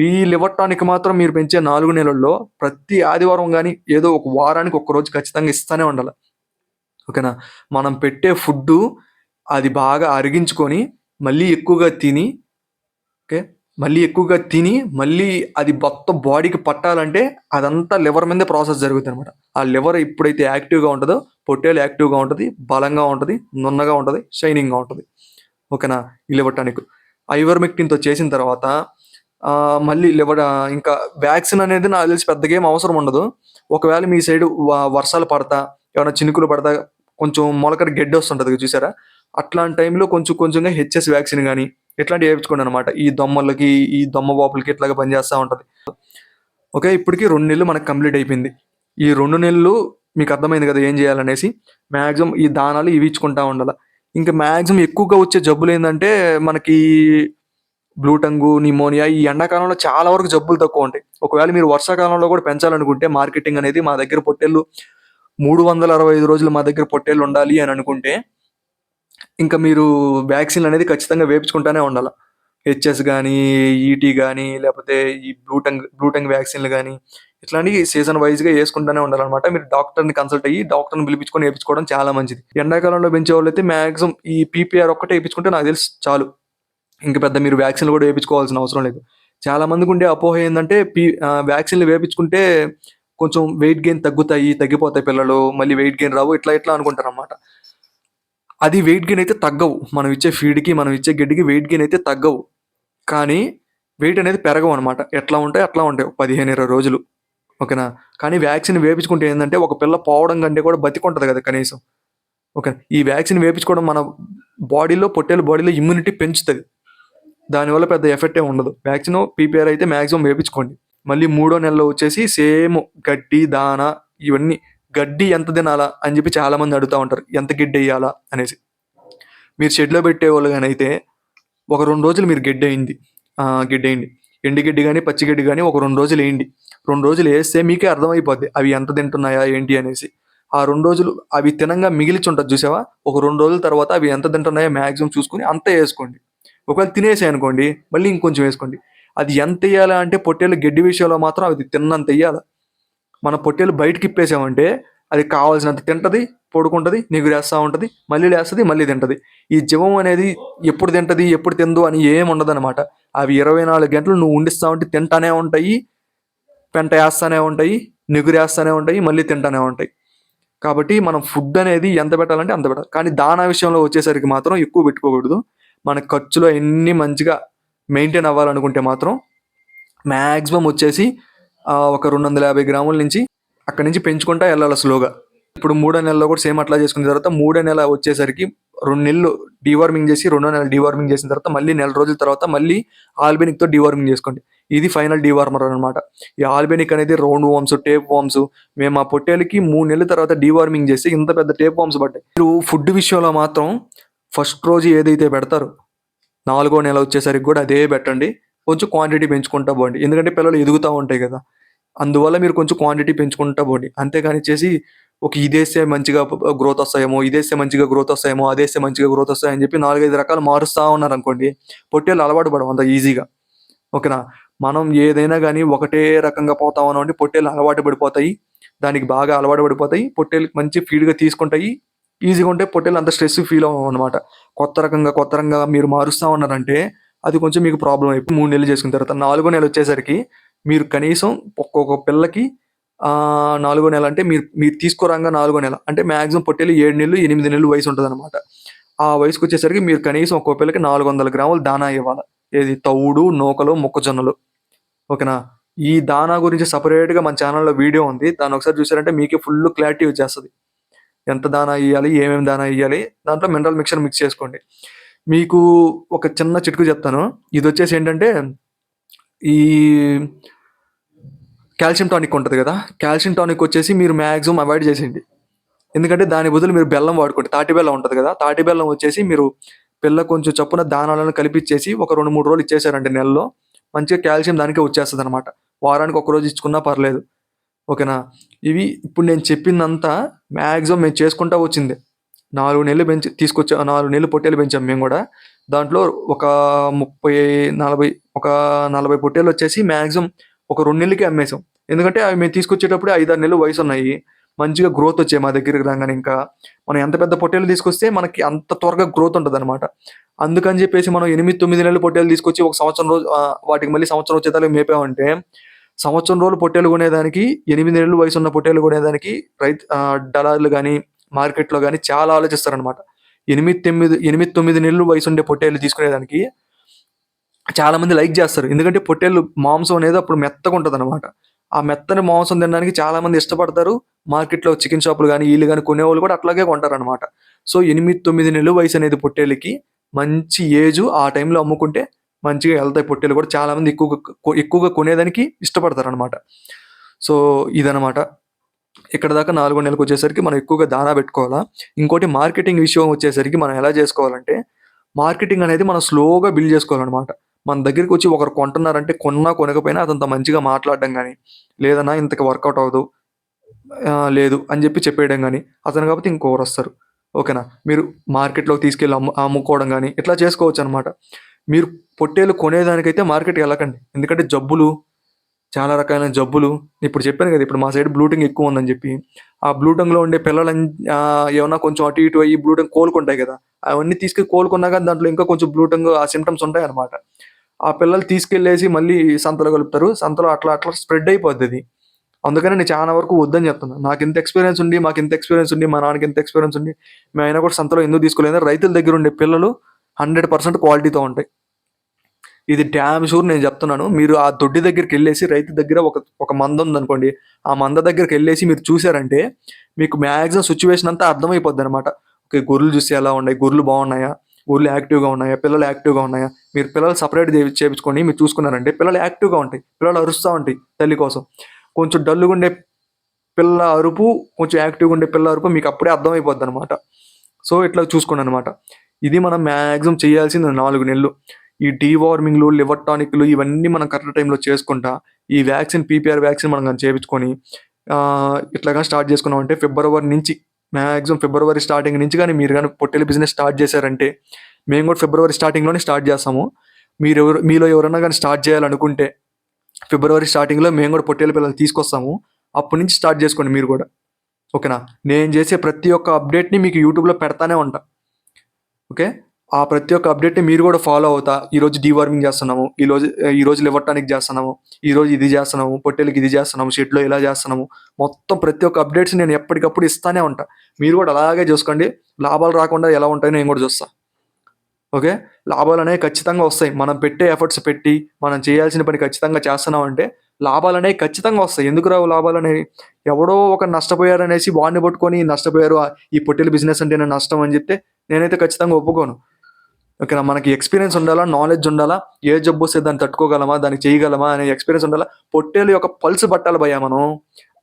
ఈ లివర్ టానిక్ మాత్రం మీరు పెంచే 4 నెలల్లో ప్రతి ఆదివారం గాని, ఏదో ఒక వారానికి ఒక్క రోజు ఖచ్చితంగా ఇస్తానే ఉండాల. ఓకేనా? మనం పెట్టే ఫుడ్డు అది బాగా అరిగించుకొని, మళ్ళీ ఎక్కువగా తిని ఓకే. మళ్ళీ ఎక్కువగా తిని, మళ్ళీ అది మొత్తం బాడీకి పట్టాలంటే అదంతా లివర్ మీదే ప్రాసెస్ జరుగుద్దనమాట. ఆ లివర్ ఎప్పుడైతే యాక్టివ్‌గా ఉంటదో, పొట్టేలు యాక్టివ్‌గా ఉంటది, బలంగా ఉంటది, నున్నగా ఉంటది, షైనింగ్‌గా ఉంటది. ఓకేనా? ఈ లివర్ టానిక్. ఐవర్మెక్టిన్‌తో చేసిన తర్వాత మళ్ళీ ఇంకా వ్యాక్సిన్ అనేది నాకు తెలిసి పెద్దగా ఏం అవసరం ఉండదు. ఒకవేళ మీ సైడు వర్షాలు పడతా, ఏమైనా చినుకులు పడతా, కొంచెం మొలకల గెడ్డొస్తుంటది చూసారా? అట్లాంటి టైంలో కొంచెం కొంచెంగా హెచ్ఎస్ వ్యాక్సిన్ గాని, ఇట్లాంటివి ఏపించుకోండనమాట. ఈ దోమలకి, ఈ దోమ వాపులకి ఇట్లాగా పనిచేస్తా ఉంటది. ఓకే. ఇప్పటికి 2 నెలలు మనకు కంప్లీట్ అయిపోయింది. ఈ 2 నెలలు మీకు అర్థమైంది కదా! ఏం చేయాలనేసి. మాక్సిమం ఈ దానాలు ఇవి ఇచ్చుకుంటా ఉండాల. ఇంకా మాక్సిమం ఎక్కువగా వచ్చే జబ్బులేందంటే మనకి బ్లూ టంగు, నిమోనియా ఈ ఎండాకాలంలో చాలా వరకు జబ్బులు తక్కువుంటాయి. ఒకవేళ మీరు వర్షాకాలంలో కూడా పెంచాలనుకుంటే మార్కెటింగ్ అనేది మా దగ్గర పొట్టేళ్ళు 365 రోజులు మా దగ్గర పొట్టేళ్ళుండాలి అని అనుకుంటే, ఇంకా మీరు వ్యాక్సిన్‌లనేది ఖచ్చితంగా వేపించుకుంటానే ఉండాల. హెచ్ఎస్ గానీ, ఈటీ గానీ, లేపోతే ఈ బ్లూ టంగ్ వ్యాక్సిన్‌లు గానీ, ఇట్లాంటియి సీజన్ వైస్‌గా యేసుకుంటానే ఉండాలనమాట. మీరు డాక్టర్‌ని కన్సల్ట్ అయ్యి, డాక్టర్‌ని పిలిపించుకొని యేపించుకోవడం చాలా మంచిది. ఎండాకాలంలో పెంచేవాళ్ళైతే మాక్సిమం ఈ పీపీఆర్ ఒక్కటే యేపించుకుంటే నాకు తెలిసి చాలు. ఇంక పెద్ద మీరు వ్యాక్సిన్‌లు గూడా యేపించుకోవాల్సిన అవసరం లేదు. చాలా మందికుండే అపోహ ఏందంటే వ్యాక్సిన్‌లు వేపించుకుంటే కొంచెం వెయిట్ గెయిన్ తగ్గిపోతాయి పిల్లలు. మళ్ళీ వెయిట్ గెయిన్ రావు. ఇట్లా ఇట్లా అనుకుంటారనమాట. అది వెయిట్ గెయిన్ అయితే తగ్గవు. మనం ఇచ్చే ఫీడ్‌కి, మనం ఇచ్చే గడ్డికి వెయిట్ గెయిన్ అయితే తగ్గవు. కానీ వెయిట్ అనేది పెరగవనమాట. ఎట్లా ఉంటాయి అట్లా ఉంటాయి. 15, 20 రోజులు. ఓకేనా? కానీ వ్యాక్సిన్ వేపించుకుంటే ఏందంటే ఒక పిల్ల పోవడం కంటే కూడా బతికుంటది కదా కనీసం. ఓకే. ఈ వ్యాక్సిన్ వేపించుకోవడం మన పొట్టేలు బాడీలో ఇమ్యూనిటీ పెంచుతది. దానివల్ల పెద్ద ఎఫెక్ట్ ఏమి ఉండదు. వ్యాక్సిన్ పీపీఆర్ అయితే మాక్సిమం వేపించుకోండి. మళ్ళీ మూడో నెలలో వచ్చేసి సేమ్ గడ్డి, దాన ఇవన్నీ గడ్డి ఎంత తినాలా అని చెప్పి చాలామంది అడుగుతా ఉంటారు. ఎంత గడ్డెయ్యాలా అనేసి. మీరు షెడ్‌లో పెట్టేవాళ్ళు గానైతే ఒక 2 రోజులు మీరు గడ్డేయండి. ఎండు గడ్డి గాని, పచ్చి గడ్డి గాని ఒక 2 రోజులు ఎయండి. 2 రోజులు ఏస్తే మీకే అర్థమైపోద్ది. అవి ఎంత తింటున్నాయా ఏంటి అనేసి. ఆ 2 రోజులు అవి తినంగా మిగిలిచుంటది చూసావా? ఒక 2 రోజుల తర్వాత అవి ఎంత తింటున్నాయో మాక్సిమం చూసుకొని అంతే ఏసుకోండి. ఒకవేళ తినేసాయనుకోండి మళ్ళీ ఇంకొంచెం ఏసుకోండి. అది ఎంతెయ్యాలా అంటే పొట్టేలు గడ్డి విషయంలో మాత్రం అది తిన్నంతెయ్యాల. మన పొట్టేలు బయటకిప్పేసామంటే అది కావాల్సినంత తింటది, పడుకుంటది, నిగురేస్తా ఉంటది, మళ్ళీ లేస్తది, మళ్ళీ తింటది. ఈ జీవం అనేది ఎప్పుడు తింటది, ఎప్పుడు తినదు అని ఏముండదనమాట. అవి 24 గంటలు నువ్వు వండిస్తా ఉంటే తింటానే ఉంటాయి, పెంట ఏస్తానే ఉంటాయి, నిగురేస్తానే ఉంటాయి, మళ్ళీ తింటానే ఉంటాయి. కాబట్టి మనం ఫుడ్ అనేది ఎంత పెట్టాలంటే అంత పెట్టాలి. కానీ దానా విషయంలో వచ్చేసరికి మాత్రం ఎక్కువ పెట్టుకోకూడదు. మన ఖర్చులు అయన్నీ మంచిగా మెయింటైన్ అవ్వాలనుకుంటే మాత్రం మాక్సిమం వచ్చేసి ఒక 250 గ్రాముల నుంచి అక్కడి నుంచి పెంచుకుంటా వెళ్ళాలి స్లోగా. ఇప్పుడు మూడో నెలలో కూడా సేమ్ అట్లా చేసుకున్న తర్వాత మూడో నెల వచ్చేసరికి 2 నెలలు డీవార్మింగ్ చేసి రెండో నెల డీవార్మింగ్ చేసిన తర్వాత మళ్ళీ నెల రోజుల తర్వాత మళ్ళీ ఆల్బెనిక్‌తో డీవార్మింగ్ చేసుకోండి. ఇది ఫైనల్ డీవార్మర్ అనమాట. ఈ ఆల్బెనిక్ అనేది రౌండ్ వార్మ్స్, టేప్ వార్మ్స్ మేము మా పొట్టేలుకి 3 నెలల తర్వాత డీవార్మింగ్ చేసి ఇంత పెద్ద టేప్ వార్మ్స్ పడ్డాయి. మీరు ఫుడ్ విషయంలో మాత్రం ఫస్ట్ రోజు ఏదైతే పెడతారో నాలుగో నెల వచ్చేసరికి కూడా అదే పెట్టండి. కొంచెం క్వాంటిటీ పెంచుకుంటా పోండి. ఎందుకంటే పిల్లలు ఎదుగుతా ఉంటాయి కదా! అందువల్ల మీరు కొంచెం క్వాంటిటీ పెంచుకుంటా పోండి. అంతేగానిచ్చేసి ఇదేస్తే మంచిగా గ్రోత్ వస్తాయేమో, ఇదేస్తే మంచిగా గ్రోత్ వస్తాయేమో, అదేస్తే మంచిగా గ్రోత్ వస్తాయని చెప్పి 4, 5 రకాలు మారుస్తా ఉన్నారనుకోండి, పొట్టేళ్ళు అలవాటు పడవు అంత ఈజీగా. ఓకేనా? మనం ఏదైనా గానీ ఒకటే రకంగా పోతా ఉన్నామంటే పొట్టేళ్ళు అలవాటు పడిపోతాయి. దానికి బాగా అలవాటు పడిపోతాయి. పొట్టేళ్ళకి మంచి ఫీడ్‌గా తీసుకుంటాయి. ఈజీగా ఉంటే పొట్టేలు అంత స్ట్రెస్ ఫీల్ అవ్వం అనమాట. కొత్త రకంగా మీరు మారుస్తా ఉన్నారంటే అది కొంచెం మీకు ప్రాబ్లమ్ అయిపోయి 3 నెలలు చేసుకున్న తర్వాత నాలుగో నెల వచ్చేసరికి మీరు కనీసం ఒక్కొక్క పిల్లకి నాలుగో నెల అంటే మీరు మీరు తీసుకోరంగా నాలుగో నెల అంటే మాక్సిమం పొట్టేలు 7 నెలలు 8 నెలలు వయసు ఉంటుందన్నమాట. ఆ వయసుకు వచ్చేసరికి మీరు కనీసం ఒక్కో పిల్లకి 400 గ్రాములు దానా ఇవ్వాలి. ఏది తవుడు, నూకలు, మొక్కజొన్నలు. ఓకేనా. ఈ దానా గురించి సపరేట్గా మన ఛానల్లో వీడియో ఉంది. దాన్ని ఒకసారి చూసారంటే మీకే ఫుల్ క్లారిటీ వచ్చేస్తుంది. ఎంత దానా ఇవ్వాలి, ఏమేమి దానా ఇవ్వాలి, దాంట్లో మినరల్ మిక్చర్ మిక్స్ చేసుకోండి. మీకు ఒక చిన్న చిట్కు చెప్తాను. ఇది వచ్చేసి ఏంటంటే ఈ కాల్షియం టానిక్ ఉంటుంది కదా, కాల్షియం టానిక్ వచ్చేసి మీరు మ్యాక్సిమం అవాయిడ్ చేసేయండి. ఎందుకంటే దాని బదులు మీరు బెల్లం వాడుకోండి. తాటి బెల్లం ఉంటుంది కదా, తాటి బెల్లం వచ్చేసి మీరు పిల్ల కొంచెం చప్పున దానాలను కలిపిచ్చేసి ఒక 2-3 రోజులు ఇచ్చేసారంటే నెలలో మంచిగా కాల్షియం దానికే వచ్చేస్తుంది అనమాట. వారానికి ఒక రోజు ఇచ్చుకున్నా పర్లేదు. ఓకేనా. ఇవి ఇప్పుడు నేను చెప్పిందంతా మ్యాక్సిమం మేము చేసుకుంటా వచ్చింది. 4 నెలలు పెంచి 4 నెలలు పొట్టేలు పెంచాం మేము కూడా. దాంట్లో ఒక 40 పొట్టేలు వచ్చేసి మ్యాక్సిమం ఒక 2 నెలలకి అమ్మేసాం. ఎందుకంటే అవి మేము తీసుకొచ్చేటప్పుడు 5-6 నెలలు వయసు ఉన్నాయి. మంచిగా గ్రోత్ వచ్చాయి మా దగ్గరికి రాగానే. ఇంకా మనం ఎంత పెద్ద పొట్టేలు తీసుకొస్తే మనకి అంత త్వరగా గ్రోత్ ఉంటుంది అనమాట. అందుకని చెప్పేసి మనం 8-9 నెలల పొట్టేలు తీసుకొచ్చి ఒక సంవత్సరం రోజు వాటికి మళ్ళీ సంవత్సరం వచ్చేదాకా మేపామంటే సంవత్సరం రోజులు పొట్టేలు కొనేదానికి 8 నెలలు వయసు ఉన్న పొట్టేలు కొనేదానికి దళారులు కానీ మార్కెట్లో కానీ చాలా ఆలోచిస్తారనమాట. 8-9 నెలలు వయసు ఉండే పొట్టేలు తీసుకునేదానికి చాలా మంది లైక్ చేస్తారు. ఎందుకంటే పొట్టేలు మాంసం అనేది అప్పుడు మెత్తగా ఉంటుంది అనమాట. ఆ మెత్తని మాంసం తినడానికి చాలా మంది ఇష్టపడతారు. మార్కెట్లో చికెన్ షాపులు కానీ వీళ్ళు కానీ కొనేవాళ్ళు కూడా అట్లాగే కొంటారనమాట. సో 8-9 నెలలు వయసు అనేది పొట్టేలకి మంచి ఏజు. ఆ టైంలో అమ్ముకుంటే మంచిగా వెళ్తాయి పొట్టేలు కూడా. చాలా మంది ఎక్కువగా కొనేదానికి ఇష్టపడతారనమాట. సో ఇదనమాట. ఇక్కడ దాకా 4 నెలలకు వచ్చేసరికి మనం ఎక్కువగా దానా పెట్టుకోవాలా. ఇంకోటి మార్కెటింగ్ విషయం వచ్చేసరికి మనం ఎలా చేసుకోవాలంటే మార్కెటింగ్ అనేది మనం స్లోగా బిల్డ్ చేసుకోవాలన్నమాట. మన దగ్గరికి వచ్చి ఒకరు కొంటున్నారంటే కొనకపోయినా అతనితో మంచిగా మాట్లాడడం కానీ, లేదన్నా ఇంతకు వర్కౌట్ అవ్వదు, లేదు అని చెప్పి చెప్పేయడం కానీ, అతను కాకపోతే ఇంకొకరు వస్తారు. ఓకేనా. మీరు మార్కెట్లోకి తీసుకెళ్ళి అమ్ముకోవడం కానీ ఇట్లా చేసుకోవచ్చు అనమాట. మీరు పొట్టేలు కొనేదానికైతే మార్కెట్కి వెళ్ళకండి. ఎందుకంటే జబ్బులు, చాలా రకాలైన జబ్బులు ఇప్పుడు చెప్పాను కదా. ఇప్పుడు మా సైడ్ బ్లూటింగ్ ఎక్కువ ఉందని చెప్పి ఆ బ్లూటింగ్లో ఉండే పిల్లలు ఏమన్నా కొంచెం అటు ఇటు అయ్యి బ్లూటింగ్ కోలుకుంటాయి కదా, అవన్నీ తీసుకెళ్ళి కోలుకున్నా కానీ దాంట్లో ఇంకా కొంచెం బ్లూటింగ్ ఆ సిమ్టమ్స్ ఉంటాయి అనమాట. ఆ పిల్లలు తీసుకెళ్ళేసి మళ్ళీ సంతలో కలుపుతారు. సంతలో అట్లా అట్లా స్ప్రెడ్ అయిపోద్ది. అందుకని నేను చాలా వరకు వద్దని చెప్తున్నాను. నాకు ఇంత ఎక్స్పీరియన్స్ ఉండి, మాకు ఇంత ఎక్స్పీరియన్స్ ఉండి, మా నాన్నకి ఇంత ఎక్స్పీరియన్స్ ఉండి మేము అయినా కూడా సంతలో ఎందుకు తీసుకోలేదు. రైతుల దగ్గర ఉండే పిల్లలు 100% క్వాలిటీతో ఉంటాయి. ఇది డ్యామ్ షూర్ నేను చెప్తున్నాను. మీరు ఆ దొడ్డి దగ్గరికి వెళ్ళేసి రైతు దగ్గర ఒక మంద ఉందనుకోండి, ఆ మంద దగ్గరికి వెళ్ళేసి మీరు చూసారంటే మీకు మ్యాక్సిమం సిచ్యువేషన్ అంతా అర్థమైపోద్ది అనమాట. ఓకే, గొర్రెలు చూస్తే ఎలా ఉన్నాయి, గొర్రెలు బాగున్నాయా, గొర్రెలు యాక్టివ్గా ఉన్నాయా, పిల్లలు యాక్టివ్గా ఉన్నాయా. మీరు పిల్లలు సపరేట్ చేయించుకొని మీరు చూసుకున్నారంటే పిల్లలు యాక్టివ్గా ఉంటాయి, పిల్లలు అరుస్తూ ఉంటాయి తల్లి కోసం. కొంచెం డల్లుగా ఉండే పిల్ల అరుపు, కొంచెం యాక్టివ్గా ఉండే పిల్ల అరుపు మీకు అప్పుడే అర్థమైపోద్ది అనమాట. సో ఇట్లా చూసుకోండి అనమాట. ఇది మనం మ్యాక్సిమం చేయాల్సింది 4 నెలలు. ఈ డీవార్మింగ్లు, లివర్ టానిక్లు ఇవన్నీ మనం కరెక్ట్ టైంలో చేసుకుంటా ఈ వ్యాక్సిన్ పీపీఆర్ వ్యాక్సిన్ మనం కానీ చేయించుకొని ఇట్లాగా స్టార్ట్ చేసుకున్నామంటే ఫిబ్రవరి స్టార్టింగ్ నుంచి కానీ మీరు కానీ పొట్టేల బిజినెస్ స్టార్ట్ చేశారంటే, మేము కూడా ఫిబ్రవరి స్టార్టింగ్లోనే స్టార్ట్ చేస్తాము. మీలో ఎవరైనా కానీ స్టార్ట్ చేయాలనుకుంటే ఫిబ్రవరి స్టార్టింగ్లో మేము కూడా పొట్టేల పిల్లలు తీసుకొస్తాము. అప్పటి నుంచి స్టార్ట్ చేసుకోండి మీరు కూడా. ఓకేనా. నేను చేసే ప్రతి ఒక్క అప్డేట్ని మీకు యూట్యూబ్లో పెడతానే ఉంటా. ఓకే. ఆ ప్రతి ఒక్క అప్డేట్ని మీరు కూడా ఫాలో అవుతా. ఈరోజు డీవార్మింగ్ చేస్తున్నాము, ఈరోజు లివర్ టానిక్ చేస్తున్నాము, ఈరోజు ఇది చేస్తున్నాము, పొట్టేలకి ఇది చేస్తున్నాము, షెడ్లో ఇలా చేస్తున్నాము. మొత్తం ప్రతి ఒక్క అప్డేట్స్ నేను ఎప్పటికప్పుడు ఇస్తానే ఉంటా. మీరు కూడా అలాగే చూసుకోండి. లాభాలు రాకుండా ఎలా ఉంటాయో నేను కూడా చూస్తాను. ఓకే. లాభాలు అనేవి ఖచ్చితంగా వస్తాయి. మనం పెట్టే ఎఫర్ట్స్ పెట్టి మనం చేయాల్సిన పని ఖచ్చితంగా చేస్తున్నామంటే లాభాలు అనేవి ఖచ్చితంగా వస్తాయి. ఎందుకు రావు లాభాలు అనేవి? ఎవడో ఒక నష్టపోయారనేసి వాడిని పట్టుకొని నష్టపోయారు, ఈ పొట్టేలు బిజినెస్ అంటే నేను నష్టం అని చెప్తే నేనైతే ఖచ్చితంగా ఒప్పుకోను. ఓకేనా. మనకి ఎక్స్పీరియన్స్ ఉండాలా, నాలెడ్జ్ ఉండాలా, ఏ జబ్బు వస్తే దాన్ని తట్టుకోగలమా, దాన్ని చేయగలమా అనే ఎక్స్పీరియన్స్ ఉండాలా. పొట్టేలు యొక్క పల్స్ పట్టాలి భయ్యా మనం.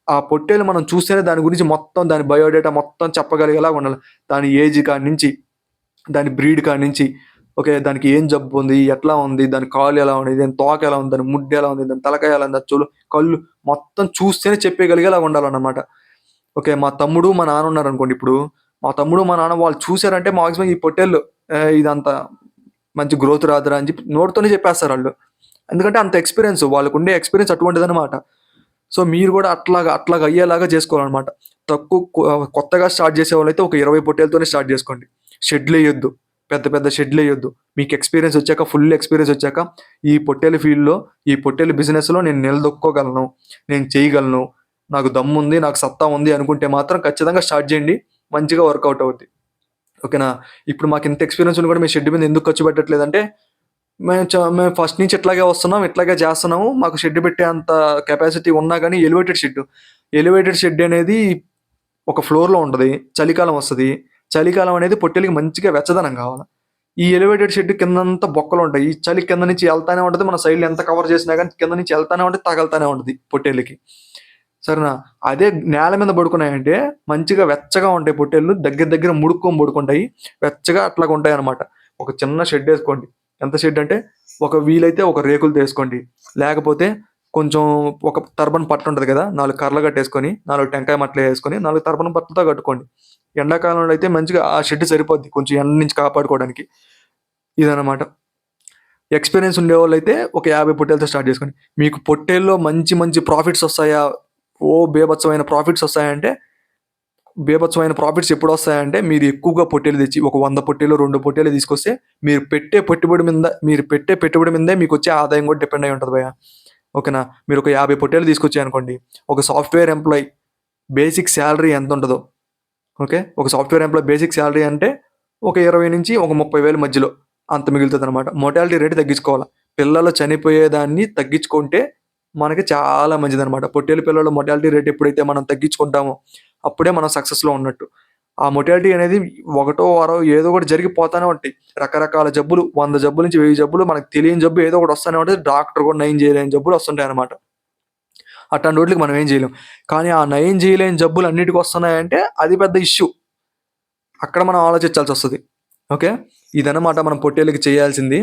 ఆ పొట్టేలు మనం చూస్తేనే దాని గురించి మొత్తం, దాని బయోడేటా మొత్తం చెప్పగలిగేలా ఉండాలి. దాని ఏజ్ కాడి నుంచి, దాని బ్రీడ్ కాడి నుంచి, ఓకే, దానికి ఏం జబ్బు ఉంది, ఎట్లా ఉంది, దాని కాలు ఎలా ఉంది, దాని తోక ఎలా ఉంది, దాని ముడ్డు ఎలా ఉంది, దాని తలకాయ ఎలా ఉంది, చెవులు, కళ్ళు మొత్తం చూస్తేనే చెప్పగలిగేలా ఉండాలన్నమాట. ఓకే. మా తమ్ముడు మా నాన్న ఉన్నారనుకోండి. ఇప్పుడు మా తమ్ముడు మా నాన్న వాళ్ళు చూసారంటే మాక్సిమం ఈ పొట్టేళ్ళు ఇదంతా మంచి గ్రోత్ రాదురా అని చెప్పి నోటితోనే చెప్పేస్తారు వాళ్ళు. ఎందుకంటే అంత ఎక్స్పీరియన్స్, వాళ్ళకు ఉండే ఎక్స్పీరియన్స్ అటువంటిదన్నమాట. సో మీరు కూడా అట్లాగా అయ్యేలాగా చేసుకోవాలన్నమాట. కొత్తగా స్టార్ట్ చేసే వాళ్ళైతే ఒక 20 పొట్టేలతోనే స్టార్ట్ చేసుకోండి. షెడ్లు వేయొద్దు, పెద్ద పెద్ద షెడ్లు వేయొద్దు. మీకు ఎక్స్పీరియన్స్ వచ్చాక, ఫుల్ ఎక్స్పీరియన్స్ వచ్చాక, ఈ పొట్టేలు ఫీల్డ్లో, ఈ పొట్టేలు బిజినెస్లో నేను నిలదొక్కోగలను, నేను చేయగలను, నాకు దమ్ము ఉంది, నాకు సత్తా ఉంది అనుకుంటే మాత్రం ఖచ్చితంగా స్టార్ట్ చేయండి. మంచిగా వర్కౌట్ అవుద్ది. ఓకేనా. ఇప్పుడు మాకు ఇంత ఎక్స్పీరియన్స్ ఉంది కూడా మేము షెడ్ మీద ఎందుకు ఖర్చు పెట్టట్లేదంటే, మేము ఫస్ట్ నుంచి ఇట్లాగే వస్తున్నాం, ఇట్లాగే చేస్తున్నాము. మాకు షెడ్ పెట్టే అంత కెపాసిటీ ఉన్నా కానీ ఎలివేటెడ్ షెడ్ అనేది ఒక ఫ్లోర్లో ఉంటుంది. చలికాలం వస్తుంది. చలికాలం అనేది పొట్టేలకి మంచిగా వెచ్చదనం కావాలి. ఈ ఎలివేటెడ్ షెడ్ కిందంతా బొక్కలు ఉంటాయి. ఈ చలి కింద నుంచి వెళ్తానే ఉంటుంది. మన సైడ్లు ఎంత కవర్ చేసినా కానీ కింద నుంచి వెళ్తానే ఉంటుంది, తగలుతానే ఉంటుంది పొట్టేలకి. సరేనా. అదే నేల మీద పడుకున్నాయంటే మంచిగా వెచ్చగా ఉంటాయి పొట్టేళ్ళు. దగ్గర దగ్గర ముడుక్కొని పడుకుంటాయి. వెచ్చగా అట్లాగా ఉంటాయి అనమాట. ఒక చిన్న షెడ్ వేసుకోండి. ఎంత షెడ్ అంటే వీలైతే ఒక రేకులతో వేసుకోండి. లేకపోతే కొంచెం ఒక టర్బన్ పట్టు ఉంటుంది కదా, 4 కర్రలు కట్టేసుకొని, 4 టెంకాయ మట్టలు వేసుకొని, 4 టర్బన్ పట్టులతో కట్టుకోండి. ఎండాకాలంలో అయితే మంచిగా ఆ షెడ్ సరిపోద్ది కొంచెం ఎండ నుంచి కాపాడుకోవడానికి. ఇదనమాట. ఎక్స్పీరియన్స్ ఉండేవాళ్ళు అయితే ఒక 50 పొట్టేలతో స్టార్ట్ చేసుకోండి. మీకు పొట్టేల్లో మంచి మంచి ప్రాఫిట్స్ వస్తాయా, బీభత్సమైన ప్రాఫిట్స్ వస్తాయంటే, బీభత్సమైన ప్రాఫిట్స్ ఎప్పుడు వస్తాయంటే మీరు ఎక్కువగా పొట్టేలు తెచ్చి ఒక 100 పొట్టేలు 2 పొట్టేలు తీసుకొస్తే మీరు పెట్టే పెట్టుబడి మీదే మీకు వచ్చే ఆదాయం కూడా డిపెండ్ అయి ఉంటుంది భయ్యా. ఓకేనా. మీరు ఒక 50 పొట్టేలు తీసుకొచ్చాయనుకోండి, ఒక సాఫ్ట్వేర్ ఎంప్లాయీ బేసిక్ శాలరీ ఎంత ఉంటుందో, ఓకే, ఒక సాఫ్ట్వేర్ ఎంప్లాయీ బేసిక్ శాలరీ అంటే ఒక 20 నుంచి ఒక 30,000 మధ్యలో అంత మిగులుతుంది అనమాట. మోర్టాలిటీ రేట్ తగ్గించుకోవాలి. పిల్లలు చనిపోయేదాన్ని తగ్గించుకుంటే మనకి చాలా మంచిదనమాట. పొట్టేలు పిల్లల మొర్టాలిటీ రేట్ ఎప్పుడైతే మనం తగ్గించుకుంటామో అప్పుడే మనం సక్సెస్లో ఉన్నట్టు. ఆ మొర్టాలిటీ అనేది ఒకటో వారో ఏదో ఒకటి జరిగిపోతానే ఉంటాయి. రకరకాల జబ్బులు, 100 జబ్బుల నుంచి 1000 జబ్బులు, మనకు తెలియని జబ్బు ఏదో ఒకటి వస్తూనే ఉంటుంది. డాక్టర్ కూడా నయం చేయలేని జబ్బులు వస్తుంటాయి అనమాట. అట్లాంటి వాటికి మనం ఏం చేయలేం. కానీ ఆ నయం చేయలేని జబ్బులు అన్నిటికి వస్తున్నాయంటే అది పెద్ద ఇష్యూ. అక్కడ మనం ఆలోచించాల్సి వస్తుంది. ఓకే. ఇదన్నమాట మనం పొట్టేళ్ళకి చేయాల్సింది.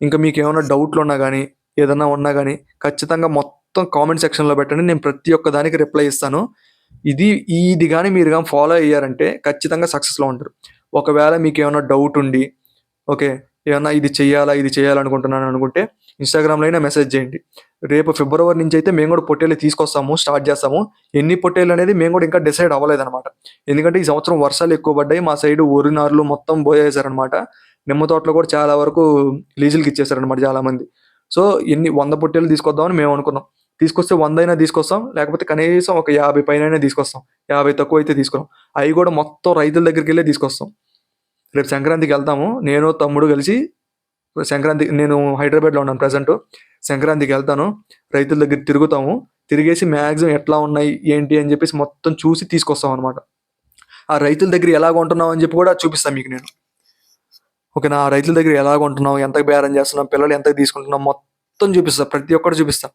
ఇంకా మీకు ఏమైనా డౌట్లు ఉన్నా కానీ, ఏదన్నా ఉన్నా కానీ ఖచ్చితంగా మొత్తం కామెంట్ సెక్షన్లో పెట్టండి. నేను ప్రతి ఒక్క దానికి రిప్లై ఇస్తాను. ఇది కానీ మీరు కానీ ఫాలో అయ్యారంటే ఖచ్చితంగా సక్సెస్లో ఉంటారు. ఒకవేళ మీకు ఏమైనా డౌట్ ఉండి, ఓకే, ఏమన్నా ఇది చేయాలనుకుంటున్నాను అనుకుంటే ఇన్స్టాగ్రామ్లో అయినా మెసేజ్ చేయండి. రేపు ఫిబ్రవరి నుంచి అయితే మేము కూడా పొట్టేళ్ళు తీసుకొస్తాము, స్టార్ట్ చేస్తాము. ఎన్ని పొట్టేళ్ళు అనేది మేము కూడా ఇంకా డిసైడ్ అవ్వలేదన్నమాట. ఎందుకంటే ఈ సంవత్సరం వర్షాలు ఎక్కువ పడ్డాయి. మా సైడ్ వరి నారులు మొత్తం పోయేసారనమాట. నిమ్మ తోటలో కూడా చాలా వరకు లీజులకి ఇచ్చేసారనమాట చాలామంది. సో 100 పొట్టేళ్ళు తీసుకొద్దామని మేము అనుకున్నాం. తీసుకొస్తే 100 అయినా తీసుకొస్తాం, లేకపోతే కనీసం ఒక 50 పైన తీసుకొస్తాం. 50 తక్కువ అయితే తీసుకురాం. అవి కూడా మొత్తం రైతుల దగ్గరికి వెళ్ళే తీసుకొస్తాం. రేపు సంక్రాంతికి వెళ్తాము. నేను తమ్ముడు కలిసి నేను హైదరాబాద్లో ఉన్నాను ప్రజెంట్. సంక్రాంతికి వెళ్తాను, రైతుల దగ్గర తిరుగుతాము. తిరిగేసి మ్యాక్సిమం ఎట్లా ఉన్నాయి ఏంటి అని చెప్పేసి మొత్తం చూసి తీసుకొస్తాం అనమాట. ఆ రైతుల దగ్గర ఎలా కొంటున్నాం అని చెప్పి కూడా చూపిస్తాను మీకు నేను. ఓకేనా. ఆ రైతుల దగ్గర ఎలా కొంటున్నాం, ఎంతకు బేరం చేస్తున్నాం, పిల్లలు ఎంతకు తీసుకుంటున్నాం మొత్తం చూపిస్తా, ప్రతి ఒక్కటి చూపిస్తా.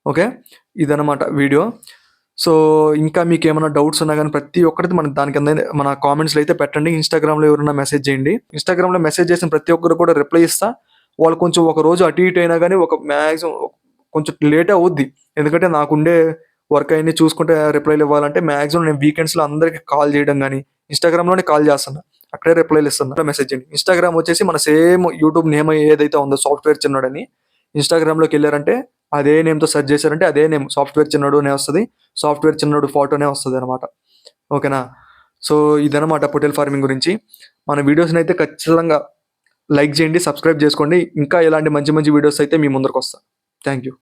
ఓకే. ఇదన్నమాట వీడియో. సో ఇంకా మీకు ఏమైనా డౌట్స్ ఉన్నా కానీ ప్రతి ఒక్కటి దాని కింద మన కామెంట్స్లో అయితే పెట్టండి. ఇన్స్టాగ్రామ్లో ఎవరైనా మెసేజ్ చేయండి. ఇన్స్టాగ్రామ్లో మెసేజ్ చేసిన ప్రతి ఒక్కరు కూడా రిప్లై ఇస్తా. వాళ్ళు కొంచెం ఒక రోజు అటు ఇటు అయినా కానీ మ్యాక్సిమం కొంచెం లేటే అవుద్ది. ఎందుకంటే నాకుండే వర్క్ అయ్యి చూసుకుంటే రిప్లైలు ఇవ్వాలంటే మ్యాక్సిమం నేను వీకెండ్స్లో అందరికీ కాల్ చేయడం కానీ ఇన్స్టాగ్రామ్లోనే కాల్ చేస్తున్నా, అక్కడే రిప్లైలు ఇస్తున్నా. మెసేజ్ చేయండి. ఇన్స్టాగ్రామ్ వచ్చేసి మన సేమ్ యూట్యూబ్ నేమ్ ఏదైతే ఉందో సాఫ్ట్వేర్ చిన్నోడని, ఇన్స్టాగ్రామ్లోకి వెళ్ళారంటే అదే నేమ్తో సెర్చ్ చేశారంటే అదే నేమ్ సాఫ్ట్వేర్ చిన్నోడు అనే వస్తుంది. సాఫ్ట్వేర్ చిన్నోడు ఫోటోనే వస్తుంది అనమాట. ఓకేనా. సో ఇదనమాట పొట్టేల్ ఫార్మింగ్ గురించి. మన వీడియోస్ని అయితే ఖచ్చితంగా లైక్ చేయండి, సబ్స్క్రైబ్ చేసుకోండి. ఇంకా ఇలాంటి మంచి మంచి వీడియోస్ అయితే మీ ముందరకు వస్తాను. Thank you.